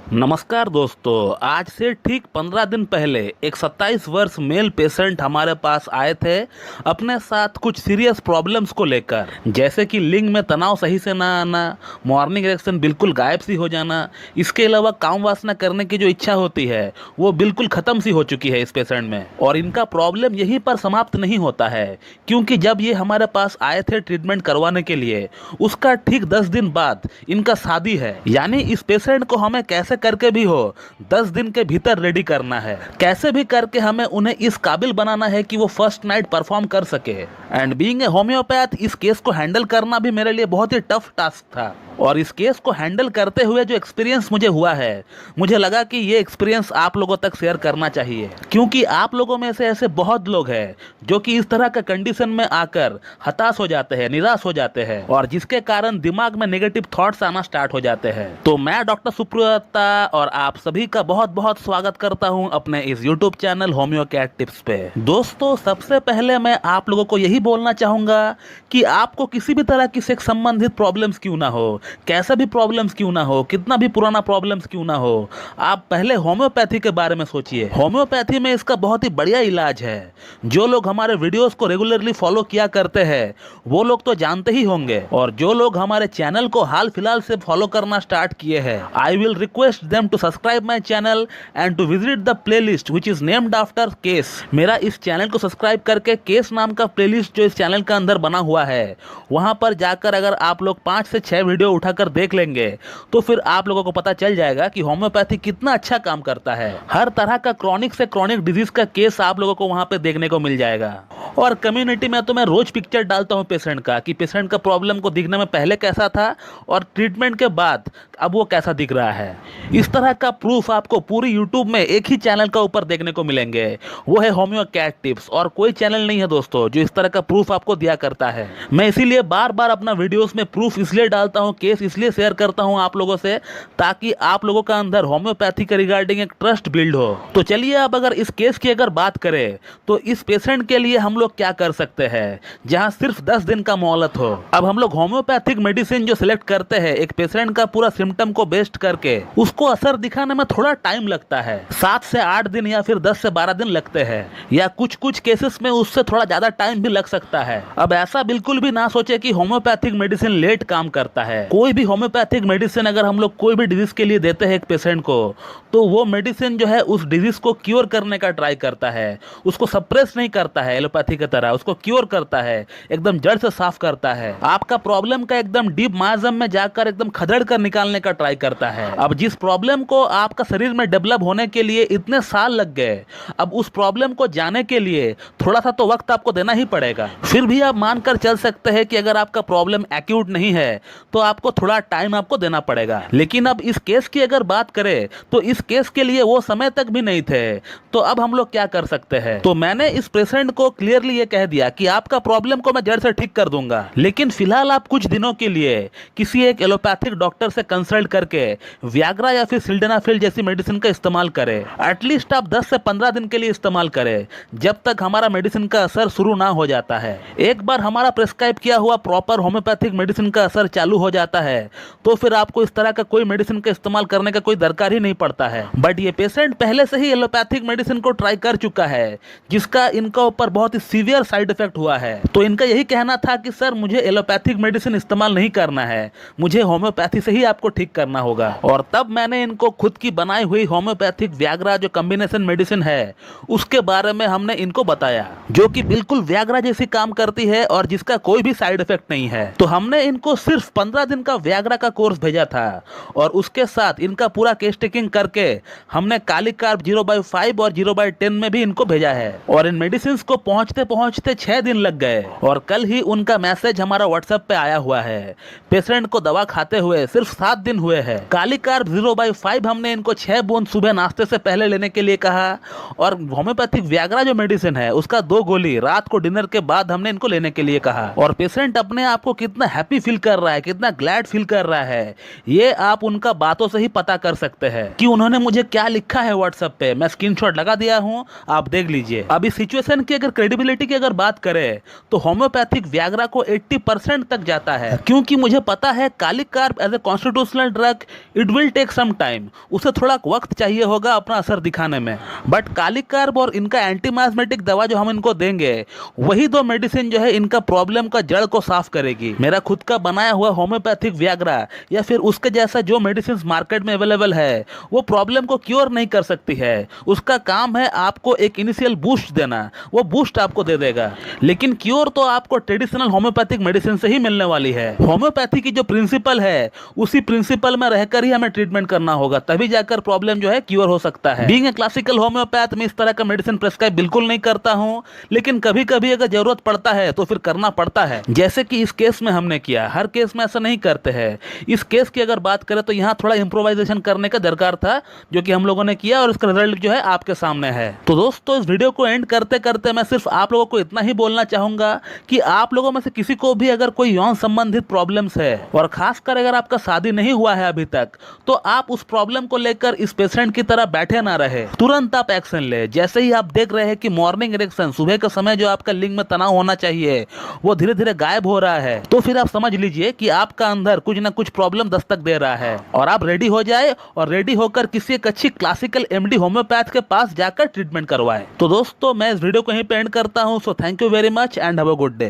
नमस्कार दोस्तों, आज से ठीक 15 दिन पहले एक 27 वर्ष मेल पेशेंट हमारे पास आए थे अपने साथ कुछ सीरियस प्रॉब्लम्स को लेकर, जैसे कि लिंग में तनाव सही से ना आना, मॉर्निंग इरेक्शन बिल्कुल गायब सी हो जाना। इसके अलावा काम वासना करने की जो इच्छा होती है वो बिल्कुल ख़त्म सी हो चुकी है इस पेशेंट में। और इनका प्रॉब्लम यहीं पर समाप्त नहीं होता है, क्योंकि जब ये हमारे पास आए थे ट्रीटमेंट करवाने के लिए, उसका ठीक 10 दिन बाद इनका शादी है। यानी इस पेशेंट को हमें कैसे करके भी हो 10 दिन के भीतर रेडी करना है, कैसे भी करके हमें उन्हें इस काबिल बनाना है कि वो फर्स्ट नाइट परफॉर्म कर सके। एंड बीइंग ए होम्योपैथ, इस केस को हैंडल करना भी मेरे लिए बहुत ही टफ टास्क था। और इस केस को हैंडल करते हुए जो एक्सपीरियंस मुझे हुआ है, मुझे लगा कि ये एक्सपीरियंस आप लोगों तक शेयर करना चाहिए, क्योंकि आप लोगों में से ऐसे बहुत लोग हैं जो कि इस तरह का कंडीशन में आकर हताश हो जाते हैं, निराश हो जाते हैं, और जिसके कारण दिमाग में नेगेटिव थॉट्स आना स्टार्ट हो जाते हैं। तो मैं डॉक्टर सुप्रियता और आप सभी का बहुत बहुत स्वागत करता हूं अपने इस YouTube channel homeo cat tips पे। दोस्तों, सबसे पहले मैं आप लोगों को यही बोलना चाहूंगा कि आपको किसी भी तरह की सेक्स संबंधित प्रॉब्लम्स क्यों ना हो, कैसा भी प्रॉब्लम्स क्यों ना हो, कितना भी पुराना प्रॉब्लम्स क्यों ना हो, आप पहले होम्योपैथी के बारे में सोचिए। होम्योपैथी में इसका बहुत ही बढ़िया इलाज है। जो लोग हमारे वीडियोस को रेगुलरली फॉलो किया करते हैं वो लोग तो जानते ही होंगे, और जो लोग हमारे चैनल को हाल फिलहाल से फॉलो करना स्टार्ट किए हैं, I will request them to subscribe my channel and to visit the playlist which is named after case. मेरा इस चैनल को सब्सक्राइब करके केस नाम का प्लेलिस्ट जो इस चैनल के अंदर बना हुआ है, वहां पर जाकर अगर आप लोग 5 से 6 वीडियो उठाकर देख लेंगे तो फिर आप लोगों को पता चल जाएगा कि होम्योपैथी कितना अच्छा काम करता है। हर तरह का क्रॉनिक से क्रॉनिक डिजीज का केस आप लोगों को वहां पे देखने को मिल जाएगा। और कम्युनिटी में तो मैं रोज पिक्चर डालता हूं पेशेंट का, कि पेशेंट का प्रॉब्लम को दिखने में पहले कैसा था और ट्रीटमेंट के बाद अब वो कैसा दिख रहा है। इस तरह का प्रूफ आपको पूरी यूट्यूब में एक ही चैनल का ऊपर देखने को मिलेंगे, वो है होम्यो कैट टिप्स। और कोई चैनल नहीं है दोस्तों जो इस तरह का प्रूफ आपको दिया करता है। मैं इसीलिए बार बार अपना वीडियोस में प्रूफ इसलिए डालता हूं, केस इसलिए शेयर करता हूं आप लोगों से, ताकि आप लोगों का अंदर होम्योपैथी के रिगार्डिंग एक ट्रस्ट बिल्ड हो। तो चलिए, अब अगर इस केस की अगर बात करें तो इस पेशेंट के लिए हम लोग क्या कर सकते हैं जहां सिर्फ 10 दिन का मोहलत हो। अब हम लोग होम्योपैथिक मेडिसिन जो सिलेक्ट करते हैं एक पेशेंट का पूरा सिम्टम को बेस्ड करके, उसको असर दिखाने में थोड़ा टाइम लगता है। 7 से 8 दिन या फिर 10 से 12 दिन लगते हैं, या कुछ कुछ केसेस में उससे थोड़ा ज्यादा टाइम भी लग सकता है। अब ऐसा बिल्कुल भी ना सोचे कि होम्योपैथिक मेडिसिन लेट काम करता है। कोई भी होम्योपैथिक मेडिसिन अगर हम लोग कोई भी डिजीज के लिए देते हैं एक पेशेंट को, तो वो मेडिसिन जो है उस डिजीज को क्योर करने का ट्राई करता है, उसको सप्रेस नहीं करता है एलोपैथी की तरह, उसको क्योर करता है, एकदम जड़ से साफ करता है, आपका प्रॉब्लम का एकदम डीप मायाजम में जाकर एकदम खदेड़ कर निकालने का ट्राई करता है। अब जिस प्रॉब्लम को आपका शरीर में डेवलप होने के लिए इतने साल लग गए, अब उस प्रॉब्लम को जाने के लिए थोड़ा सा तो वक्त आपको देना ही पड़ेगा। फिर भी आप मानकर चल सकते हैं कि अगर आपका प्रॉब्लम एक्यूट नहीं है तो आपको थोड़ा टाइम आपको देना पड़ेगा। लेकिन अब इस केस की अगर बात करें तो इस केस के लिए वो समय तक भी नहीं थे, तो अब हम लोग क्या कर सकते हैं। तो मैंने इस पेशेंट को क्लियरली ये कह दिया कि आपका प्रॉब्लम को मैं जड़ से ठीक कर दूंगा, लेकिन फिलहाल आप कुछ दिनों के लिए किसी एक एलोपैथिक डॉक्टर से कंसल्ट करके वियाग्रा या फिर सिल्डेनाफिल जैसी मेडिसिन का इस्तेमाल करें। एटलीस्ट आप 10 से 15 दिन के लिए इस्तेमाल करें, जब तक हमारा मेडिसिन का असर शुरू ना हो जाता है। एक बार हमारा प्रिस्क्राइब किया हुआ प्रॉपर होम्योपैथिक मेडिसिन का असर चालू हो जाता है तो फिर आपको इस तरह का कोई मेडिसिन का इस्तेमाल करने का कोई दरकार ही नहीं पड़ता है। बट ये पेशेंट पहले से ही एलोपैथिक मेडिसिन को ट्राई कर चुका है, जिसका इनका ऊपर बहुत ही सीवियर साइड इफेक्ट हुआ है। तो इनका यही कहना था कि सर मुझे एलोपैथिक मेडिसिन इस्तेमाल नहीं करना है, मुझे होम्योपैथी से ही आपको ठीक करना होगा। और तब मैंने इनको खुद की बनाई हुई होम्योपैथिक वियाग्रा जो कॉम्बिनेशन मेडिसिन है उसके बारे में हमने इनको बताया, जो कि बिल्कुल वियाग्रा जैसी काम करती है और जिसका कोई भी साइड इफेक्ट नहीं है। तो हमने इनको सिर्फ 15 दिन का वियाग्रा का कोर्स भेजा था, और उसके साथ इनका पूरा केस टेकिंग करके हमने कालीकार्ब 0/5 और 0/10 में भी इनको भेजा है। और इन मेडिसिन को पहुंचते पहुंचते 6 दिन लग गए, और कल ही उनका मैसेज हमारा व्हाट्सएप पे आया हुआ है। पेशेंट को दवा खाते हुए सिर्फ 7 दिन हुए हैं। कालीकार्ब 0/5 हमने इनको 6 बूंद सुबह नाश्ते से पहले लेने के लिए कहा, और होम्योपैथिक वियाग्रा जो मेडिसिन है उसका 2 गोली रात को डिनर के बाद हमने इनको लेने के लिए कहा। और पेशेंट अपने आप को कितना हैप्पी फील कर रहा है, कितना ग्लैड फील कर रहा है, ये आप उनका बातों से ही पता कर सकते हैं कि उन्होंने मुझे क्या लिखा है व्हाट्सएप पे। मैं स्क्रीनशॉट लगा दिया हूं, आप देख लीजिए। अब इस सिचुएशन की अगर क्रेडिबिलिटी की अगर बात करें तो होम्योपैथिक वियाग्रा को 80% तक जाता है, क्योंकि मुझे पता है kali carb as a constitutional drug it will take some time, उसे थोड़ा वक्त चाहिए होगा अपना असर दिखाने में। बट कालिक कार्ब और इनका एंटी माइस्मेटिक दवा जो हम इनको देंगे, वही दो मेडिसिन जो है इनका प्रॉब्लम का जड़ को साफ करेगी। मेरा खुद का बनाया हुआ होम्योपैथिक व्याग्रा या फिर उसके जैसा जो मेडिसिन मार्केट में अवेलेबल है, वो प्रॉब्लम को क्योर नहीं कर सकती है। उसका काम है आपको एक इनिशियल बूस्ट देना, वो बूस्ट आपको दे देगा। लेकिन क्योर तो आपको ट्रेडिशनल होम्योपैथिक मेडिसिन से ही मिलने वाली है। होम्योपैथी की जो प्रिंसिपल है, उसी प्रिंसिपल में रहकर ही हमें ट्रीटमेंट करना होगा, तभी जाकर प्रॉब्लम जो है क्योर हो सकता है। बीइंग ए क्लासिकल होम्योपैथ में इस तरह का मेडिसिन प्रेस्क्राइब बिल्कुल नहीं करता हूं, लेकिन कभी कभी अगर जरूरत पड़ता है तो फिर करना पड़ता है, जैसे कि इस केस में हमने किया। हर केस में ऐसा नहीं करते हैं। इस केस की अगर बात करें तो यहाँ थोड़ा इंप्रोवाइजेशन करने का दरकार था, जो कि हम लोगों ने किया और इसका रिजल्ट जो है आपके सामने है। तो दोस्तों, इस वीडियो को एंड करते करते मैं सिर्फ आप लोगों को इतना ही बोलना चाहूंगा कि आप लोगों में से किसी को भी अगर कोई यौन संबंधित प्रॉब्लम्स है, और खासकर अगर आपका शादी नहीं हुआ है अभी तक, तो आप उस प्रॉब्लम को लेकर इस पेशेंट की तरह बैठे ना रहे, तुरंत आप एक्शन ले। जैसे ही आप देख रहे हैं कि मॉर्निंग इरेक्शन, सुबह के समय जो आपका लिंग में तनाव होना चाहिए, वो धीरे धीरे गायब हो रहा है, तो फिर आप समझ लीजिए कि आपका अंदर कुछ ना कुछ प्रॉब्लम दस्तक दे रहा है, और आप रेडी हो जाए और रेडी होकर किसी एक अच्छी क्लासिकल एमडी होम्योपैथ के पास जाकर ट्रीटमेंट करवाएं। तो दोस्तों, मैं इस वीडियो को यहीं पे एंड करता हूं। So thank you very much and have a good day.